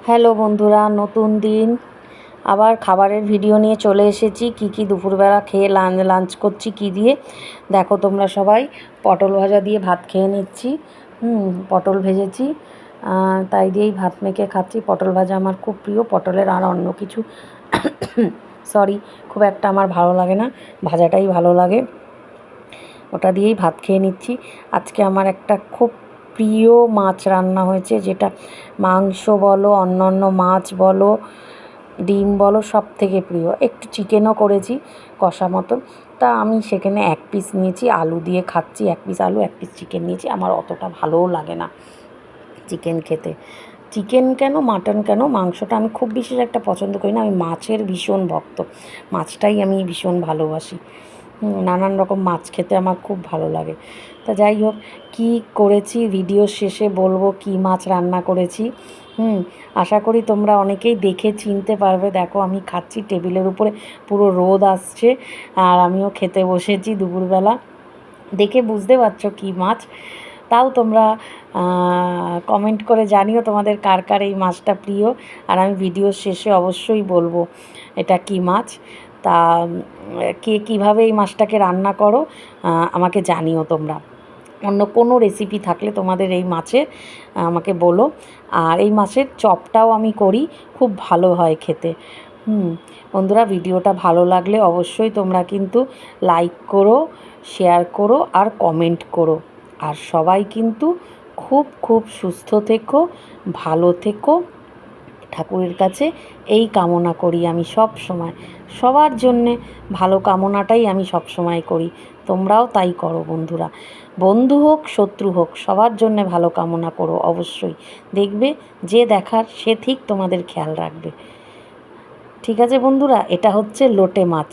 Hello বন্ধুরা, নতুন দিন আবার খাবারের ভিডিও নিয়ে চলে এসেছি। কি দুপুরবেলা খেয়ে লাঞ্চ করছি কি দিয়ে দেখো তোমরা সবাই। পটল ভাজা দিয়ে ভাত খেয়ে নিচ্ছি। পটল ভেজেছি, তাই দিয়েই ভাত মেখে খাচ্ছি। পটল ভাজা আমার খুব প্রিয়। পটলের আর অন্য কিছু সরি খুব একটা আমার ভালো লাগে না, ভাজাটাই ভালো লাগে। ওটা দিয়েই ভাত খেয়ে নিচ্ছি। আজকে আমার একটা খুব প্রিয় মাছ রান্না হয়েছে, যেটা মাংস বলো, অন্য মাছ বলো, ডিম বলো, সব থেকে প্রিয়। একটু চিকেনও করেছি কষা মতন। তা আমি সেখানে এক পিস নিয়েছি, আলু দিয়ে খাচ্ছি। এক পিস আলু, এক পিস চিকেন নিয়েছি। আমার অতটা ভালোও লাগে না চিকেন খেতে। চিকেন কেন, মাটন কেন, মাংসটা আমি খুব বিশেষ একটা পছন্দ করি না। আমি মাছের ভীষণ ভক্ত, মাছটাই আমি ভীষণ ভালোবাসি। নানান রকম মাছ খেতে আমার খুব ভালো লাগে। তা যাই হোক, কী করেছি ভিডিওর শেষে বলবো, কী মাছ রান্না করেছি। আশা করি তোমরা অনেকেই দেখে চিনতে পারবে। দেখো আমি খাচ্ছি, টেবিলের উপরে পুরো রোদ আসছে, আর আমিও খেতে বসেছি দুপুরবেলা। দেখে বুঝতে পারছো কী মাছ। তাও তোমরা কমেন্ট করে জানিও তোমাদের কার কার এই মাছটা প্রিয়। আর আমি ভিডিওর শেষে অবশ্যই বলবো এটা কী মাছ। তা কে কীভাবে এই মাছটাকে রান্না করো আমাকে জানিও তোমরা। অন্য কোনো রেসিপি থাকলে তোমাদের এই মাছের আমাকে বলো। আর এই মাছের চপটাও আমি করি, খুব ভালো হয় খেতে। বন্ধুরা, ভিডিওটা ভালো লাগলে অবশ্যই তোমরা কিন্তু লাইক করো, শেয়ার করো আর কমেন্ট করো। আর সবাই কিন্তু খুব খুব সুস্থ থেকো, ভালো থেকো। ঠাকুরের কাছে এই কামনা করি আমি সব সময়। সবার জন্যে ভালো কামনাটাই আমি সব সময় করি। তোমরাও তাই করো বন্ধুরা। বন্ধু হোক, শত্রু হোক, সবার জন্যে ভালো কামনা করো অবশ্যই। দেখবে যে দেখার সে ঠিক তোমাদের খেয়াল রাখবে। ঠিক আছে বন্ধুরা, এটা হচ্ছে লোটে মাছ।